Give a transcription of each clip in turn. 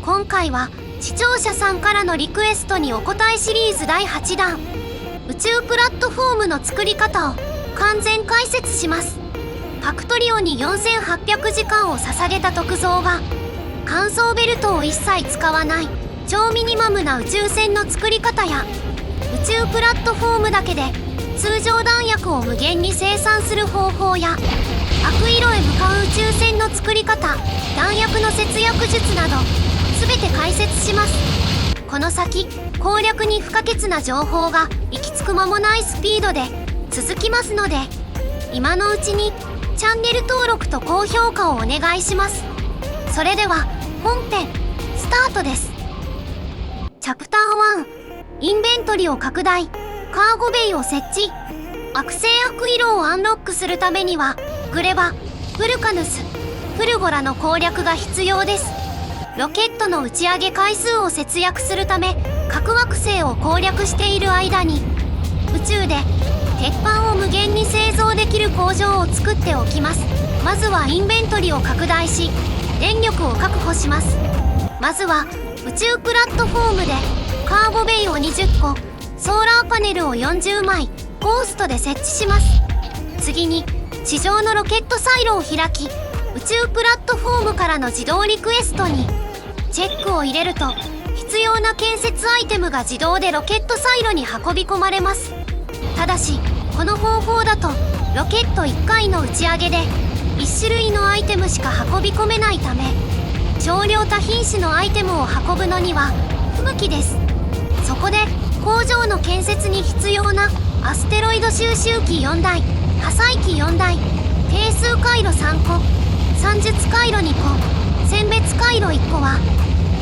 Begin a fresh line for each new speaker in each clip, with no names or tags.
今回は視聴者さんからのリクエストにお答えシリーズ第8弾、宇宙プラットフォームの作り方を完全解説します。ファクトリオに4800時間を捧げた徳蔵が、乾燥ベルトを一切使わない超ミニマムな宇宙船の作り方や、宇宙プラットフォームだけで通常弾薬を無限に生産する方法や、悪色へ向かう宇宙船の作り方、弾薬の節約術など全て解説します。この先攻略に不可欠な情報が行き着く間もないスピードで続きますので、今のうちにチャンネル登録と高評価をお願いします。それでは本編スタートです。チャプター1、インベントリを拡大、カーゴベイを設置。悪性悪色をアンロックするためにはグレバ、フルカヌス、フルゴラの攻略が必要です。ロケットの打ち上げ回数を節約するため、各惑星を攻略している間に宇宙で鉄板を無限に製造できる工場を作っておきます。まずはインベントリを拡大し、電力を確保します。まずは宇宙プラットフォームでカーゴベイを20個、ソーラーパネルを40枚ゴーストで設置します。次に地上のロケットサイロを開き、宇宙プラットフォームからの自動リクエストにチェックを入れると、必要な建設アイテムが自動でロケットサイロに運び込まれます。ただしこの方法だとロケット1回の打ち上げで1種類のアイテムしか運び込めないため、少量多品種のアイテムを運ぶのには不向きです。そこで工場の建設に必要なアステロイド収集機4台、破砕機4台、定数回路3個、算術回路2個、選別回路1個は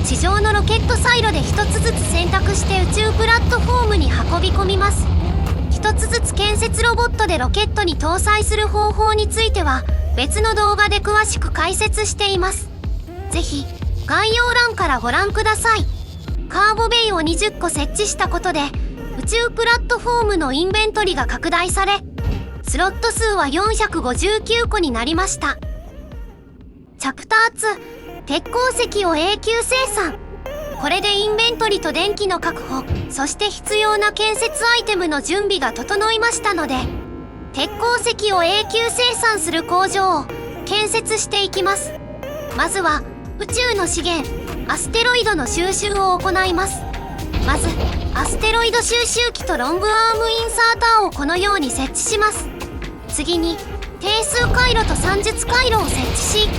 地上のロケットサイロで1つずつ選択して宇宙プラットフォームに運び込みます。1つずつ建設ロボットでロケットに搭載する方法については別の動画で詳しく解説しています。ぜひ概要欄からご覧ください。カーゴベイを20個設置したことで宇宙プラットフォームのインベントリが拡大され、スロット数は459個になりました。チャプター2、鉄鉱石を永久生産。これでインベントリと電気の確保、そして必要な建設アイテムの準備が整いましたので、鉄鉱石を永久生産する工場を建設していきます。まずは宇宙の資源アステロイドの収集を行います。まずアステロイド収集機とロングアームインサーターをこのように設置します。次に定数回路と算術回路を設置し、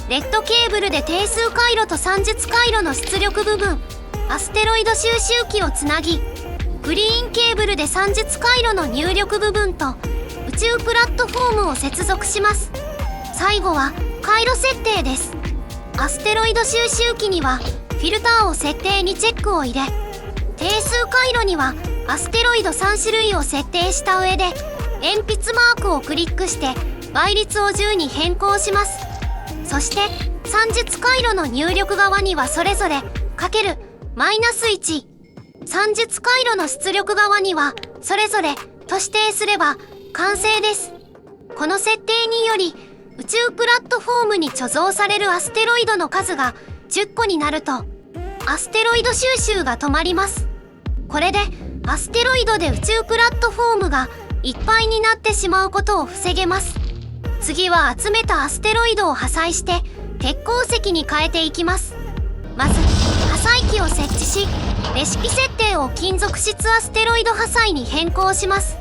レッドケーブルで定数回路と算術回路の出力部分アステロイド収集機をつなぎ、グリーンケーブルで算術回路の入力部分と宇宙プラットフォームを接続します。最後は回路設定です。アステロイド収集機にはフィルターを設定にチェックを入れ、定数回路にはアステロイド3種類を設定した上で鉛筆マークをクリックして倍率を10に変更します。そして算術回路の入力側にはそれぞれ×マイナス1、算術回路の出力側にはそれぞれと指定すれば完成です。この設定により宇宙プラットフォームに貯蔵されるアステロイドの数が10個になるとアステロイド収集が止まります。これでアステロイドで宇宙プラットフォームがいっぱいになってしまうことを防げます。次は集めたアステロイドを破砕して鉄鉱石に変えていきます。まず破砕機を設置し、レシピ設定を金属質アステロイド破砕に変更します。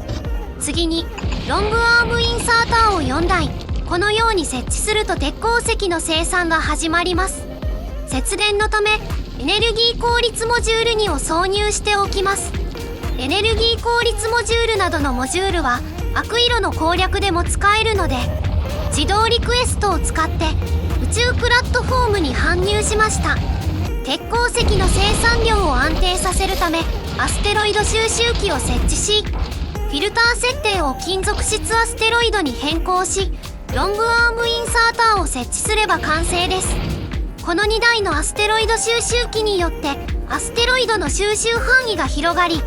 次にロングアームインサーターを4台このように設置すると鉄鉱石の生産が始まります。節電のためエネルギー効率モジュール2を挿入しておきます。エネルギー効率モジュールなどのモジュールは悪色の攻略でも使えるので、自動リクエストを使って宇宙プラットフォームに搬入しました。鉄鉱石の生産量を安定させるためアステロイド収集機を設置し、フィルター設定を金属質アステロイドに変更し、ロングアームインサーターを設置すれば完成です。この2台のアステロイド収集機によってアステロイドの収集範囲が広がり、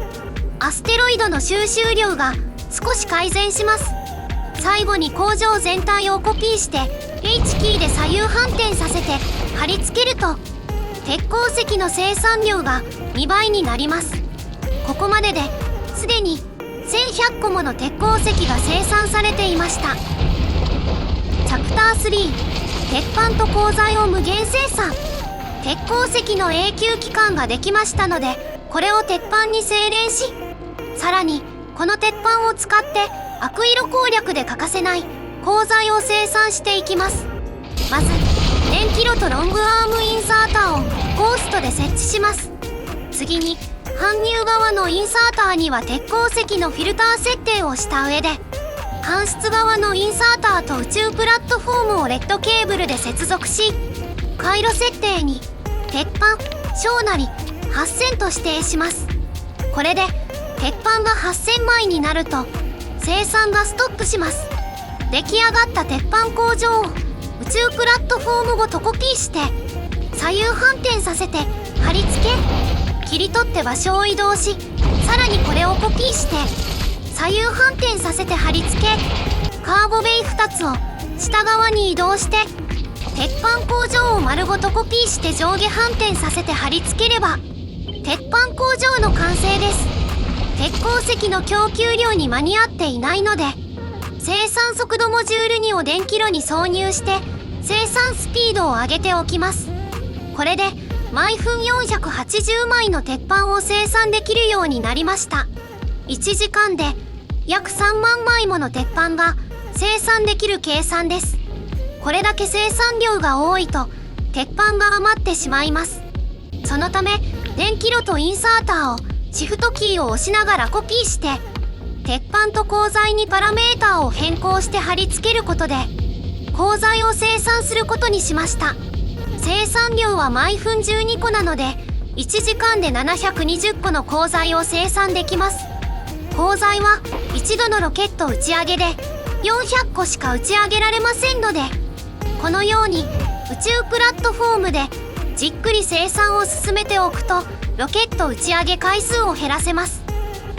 アステロイドの収集量が少し改善します。最後に工場全体をコピーして H キーで左右反転させて貼り付けると鉄鉱石の生産量が2倍になります。ここまでですでに1100個もの鉄鉱石が生産されていました。チャプター3、鉄板と鋼材を無限生産。鉄鉱石の永久期間ができましたので、これを鉄板に精錬し、さらにこの鉄板を使って悪色攻略で欠かせない鋼材を生産していきます。まず電気炉とロングアームインサーターをゴーストで設置します。次に搬入側のインサーターには鉄鉱石のフィルター設定をした上で、搬出側のインサーターと宇宙プラットフォームをレッドケーブルで接続し、回路設定に鉄板小なり8000と指定します。これで鉄板が8000枚になると生産がストップします。出来上がった鉄板工場を宇宙プラットフォームごとコピーして左右反転させて貼り付け、切り取って場所を移動し、さらにこれをコピーして左右反転させて貼り付け、カーボベイ2つを下側に移動して鉄板工場を丸ごとコピーして上下反転させて貼り付ければ鉄板工場の完成です。鉄鉱石の供給量に間に合っていないので、生産速度モジュール2を電気炉に挿入して生産スピードを上げておきます。これで毎分480枚の鉄板を生産できるようになりました。1時間で約3万枚もの鉄板が生産できる計算です。これだけ生産量が多いと鉄板が余ってしまいます。そのため電気炉とインサーターをシフトキーを押しながらコピーして鉄板と鋼材にパラメーターを変更して貼り付けることで鋼材を生産することにしました。生産量は毎分12個なので1時間で720個の鋼材を生産できます。鋼材は一度のロケット打ち上げで400個しか打ち上げられませんので、このように宇宙プラットフォームでじっくり生産を進めておくとロケット打ち上げ回数を減らせます。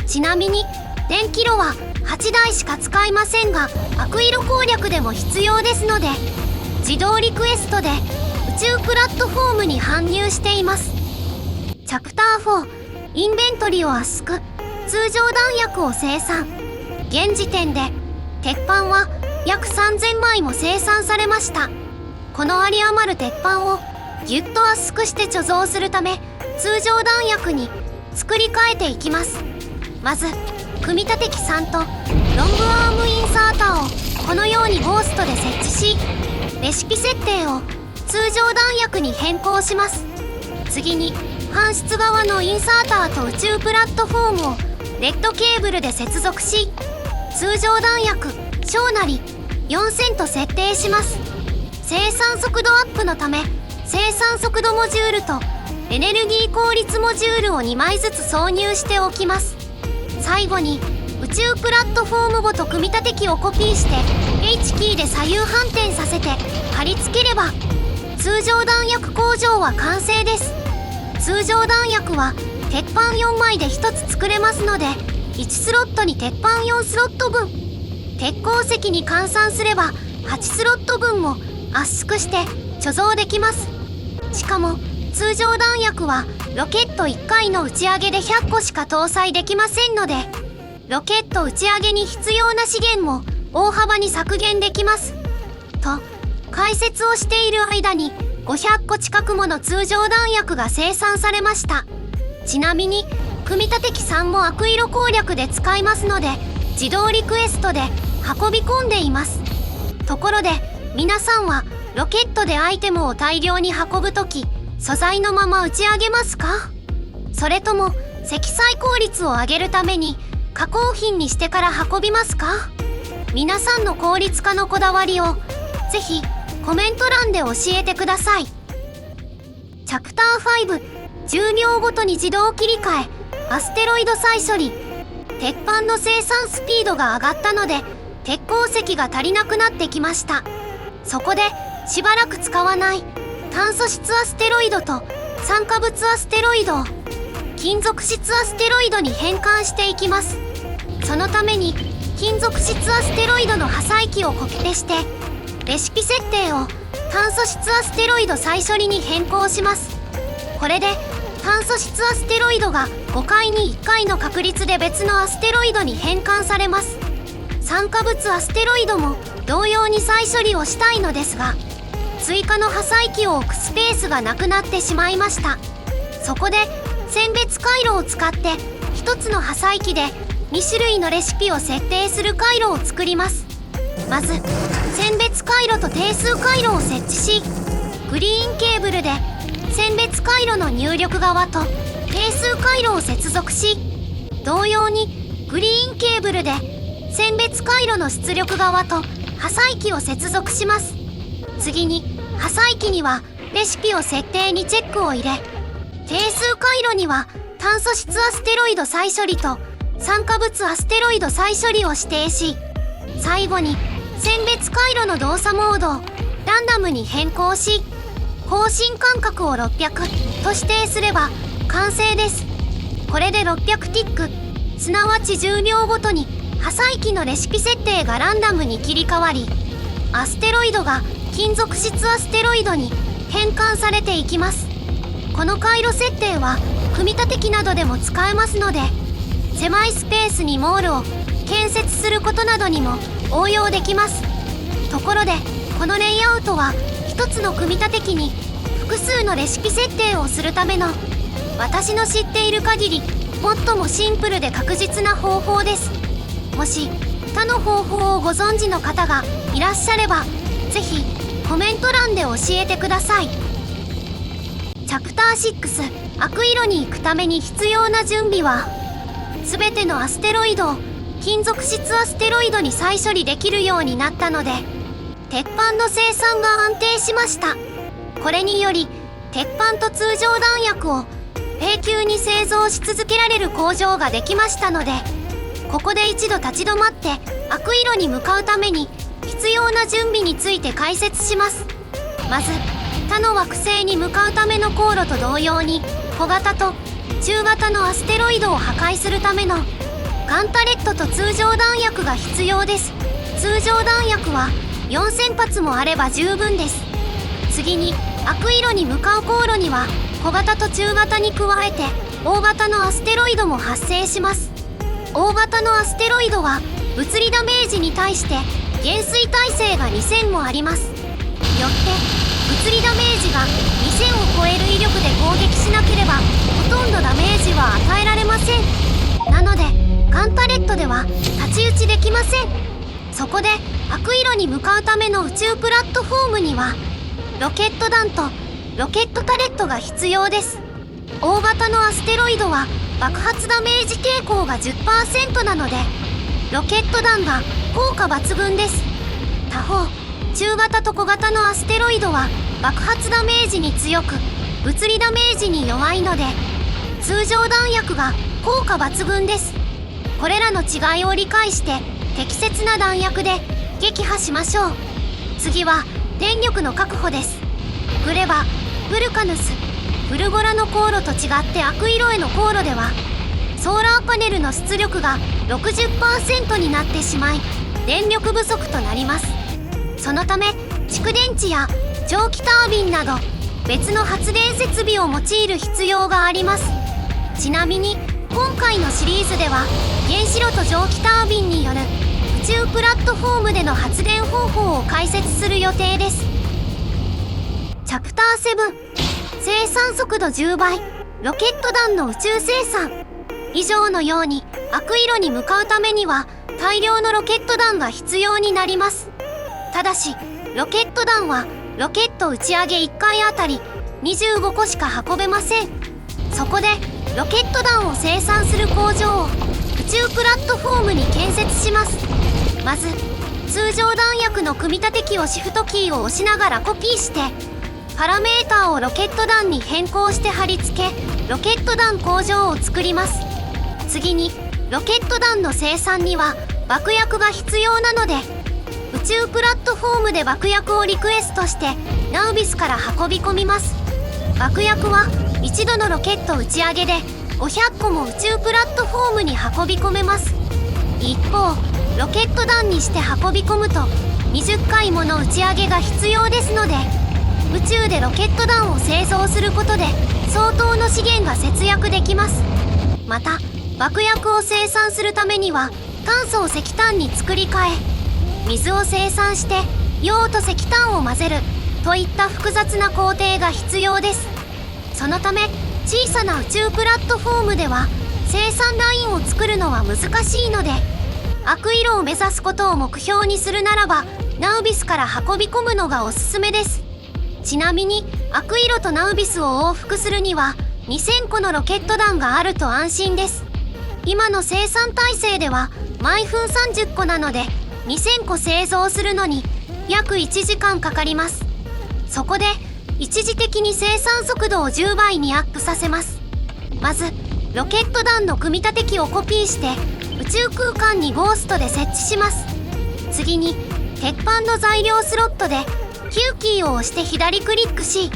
ちなみに電気炉は8台しか使いませんが、悪色攻略でも必要ですので自動リクエストで宇宙プラットフォームに搬入しています。チャプター4、インベントリを圧縮。通常弾薬を生産。現時点で鉄板は約3000枚も生産されました。この有り余る鉄板をぎゅっと圧縮して貯蔵するため通常弾薬に作り変えていきます。まず組み立て機3とロングアームインサーターをこのようにゴーストで設置し、レシピ設定を通常弾薬に変更します。次に搬出側のインサーターと宇宙プラットフォームをレッドケーブルで接続し、通常弾薬小なり4000と設定します。生産速度アップのため生産速度モジュールとエネルギー効率モジュールを2枚ずつ挿入しておきます。最後に宇宙プラットフォームごと組み立て機をコピーして H キーで左右反転させて貼り付ければ通常弾薬工場は完成です。通常弾薬は鉄板4枚で1つ作れますので1スロットに鉄板4スロット分、鉄鉱石に換算すれば8スロット分を圧縮して貯蔵できます。しかも通常弾薬はロケット1回の打ち上げで100個しか搭載できませんので、ロケット打ち上げに必要な資源も大幅に削減できます。と解説をしている間に500個近くもの通常弾薬が生産されました。ちなみに組み立て機3も悪色攻略で使いますので自動リクエストで運び込んでいます。ところで皆さんはロケットでアイテムを大量に運ぶとき素材のまま打ち上げますか？それとも積載効率を上げるために加工品にしてから運びますか？皆さんの効率化のこだわりをぜひコメント欄で教えてください。チャプター5、10秒ごとに自動切り替え。アステロイド再処理。鉄板の生産スピードが上がったので鉄鉱石が足りなくなってきました。そこでしばらく使わない炭素質アステロイドと酸化物アステロイドを金属質アステロイドに変換していきます。そのために金属質アステロイドの破砕機をコピペしてレシピ設定を炭素質アステロイド再処理に変更します。これで炭素質アステロイドが5回に1回の確率で別のアステロイドに変換されます。酸化物アステロイドも同様に再処理をしたいのですが、追加の破砕機を置くスペースがなくなってしまいました。そこで選別回路を使って1つの破砕機で2種類のレシピを設定する回路を作ります。まず選別回路と定数回路を設置し、グリーンケーブルで選別回路の入力側と定数回路を接続し、同様にグリーンケーブルで選別回路の出力側と破砕機を接続します。次に破砕機にはレシピを設定にチェックを入れ、定数回路には炭素質アステロイド再処理と酸化物アステロイド再処理を指定し、最後に選別回路の動作モードをランダムに変更し、更新間隔を600と指定すれば完成です。これで600ティック、すなわち10秒ごとに破砕機のレシピ設定がランダムに切り替わり、アステロイドが金属質アステロイドに変換されていきます。この回路設定は組み立て機などでも使えますので、狭いスペースにモールを建設することなどにも応用できます。ところでこのレイアウトは一つの組み立て機に複数のレシピ設定をするための、私の知っている限り最もシンプルで確実な方法です。もし他の方法をご存知の方がいらっしゃれば、ぜひコメント欄で教えてください。チャプター6、悪色に行くために必要な準備は、すべてのアステロイドを金属質アステロイドに再処理できるようになったので、鉄板の生産が安定しました。これにより鉄板と通常弾薬を永久に製造し続けられる工場ができましたので、ここで一度立ち止まって悪色に向かうために必要な準備について解説します。まず他の惑星に向かうための航路と同様に、小型と中型のアステロイドを破壊するためのガンタレットと通常弾薬が必要です。通常弾薬は4000発もあれば十分です。次に悪色に向かう航路には小型と中型に加えて大型のアステロイドも発生します。大型のアステロイドは物理ダメージに対して減衰耐性が2000もあります。よって物理ダメージが2000を超える威力で攻撃しなければほとんどダメージは与えられません。なのでガンタレットでは太刀打ちできません。そこで悪色に向かうための宇宙プラットフォームにはロケット弾とロケットタレットが必要です。大型のアステロイドは爆発ダメージ抵抗が 10% なのでロケット弾が効果抜群です。他方中型と小型のアステロイドは爆発ダメージに強く物理ダメージに弱いので通常弾薬が効果抜群です。これらの違いを理解して適切な弾薬で撃破しましょう。次は電力の確保です。グレバ、ブルカヌス、フルゴラの航路と違って悪色への航路ではソーラーパネルの出力が 60% になってしまい電力不足となります。そのため蓄電池や蒸気タービンなど別の発電設備を用いる必要があります。ちなみに今回のシリーズでは原子炉と蒸気タービンによる宇宙プラットフォームでの発電方法を解説する予定です。チャプター7、生産速度10倍ロケット弾の宇宙生産。以上のように悪色に向かうためには大量のロケット弾が必要になります。ただしロケット弾はロケット打ち上げ1回あたり25個しか運べません。そこでロケット弾を生産する工場を宇宙プラットフォームに建設します。まず通常弾薬の組み立て機をシフトキーを押しながらコピーしてパラメーターをロケット弾に変更して貼り付けロケット弾工場を作ります。次にロケット弾の生産には爆薬が必要なので宇宙プラットフォームで爆薬をリクエストしてナウビスから運び込みます。爆薬は一度のロケット打ち上げで500個も宇宙プラットフォームに運び込めます。一方ロケット弾にして運び込むと20回もの打ち上げが必要ですので宇宙でロケット弾を製造することで相当の資源が節約できます。また爆薬を生産するためには炭素を石炭に作り変え、水を生産して硫黄と石炭を混ぜるといった複雑な工程が必要です。そのため小さな宇宙プラットフォームでは生産ラインを作るのは難しいので、アクイロを目指すことを目標にするならばナウビスから運び込むのがおすすめです。ちなみにアクイロとナウビスを往復するには2000個のロケット弾があると安心です。今の生産体制では毎分30個なので2000個製造するのに約1時間かかります。そこで一時的に生産速度を10倍にアップさせます。まずロケット弾の組み立て機をコピーして宇宙空間にゴーストで設置します。次に鉄板の材料スロットでQキーを押して左クリックし、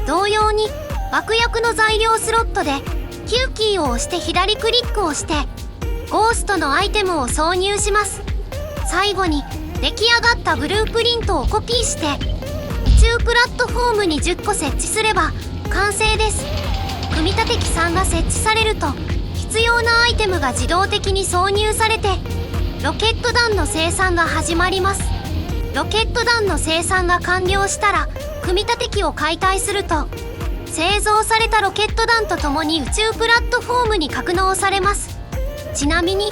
同様に爆薬の材料スロットでQキーを押して左クリックをしてゴーストのアイテムを挿入します。最後に出来上がったブループリントをコピーして宇宙プラットフォームに10個設置すれば完成です。組み立て機3が設置されると必要なアイテムが自動的に挿入されてロケット弾の生産が始まります。ロケット弾の生産が完了したら組み立て機を解体すると製造されたロケット弾とともに宇宙プラットフォームに格納されます。ちなみに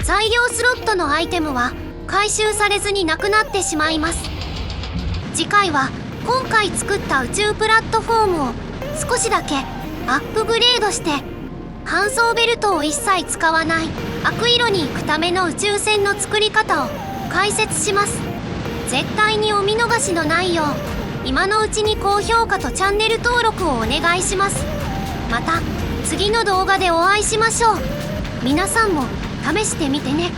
材料スロットのアイテムは回収されずになくなってしまいます。次回は今回作った宇宙プラットフォームを少しだけアップグレードして搬送ベルトを一切使わないアクイロに行くための宇宙船の作り方を解説します。絶対にお見逃しのないよう今のうちに高評価とチャンネル登録をお願いします。また次の動画でお会いしましょう。皆さんも試してみてね。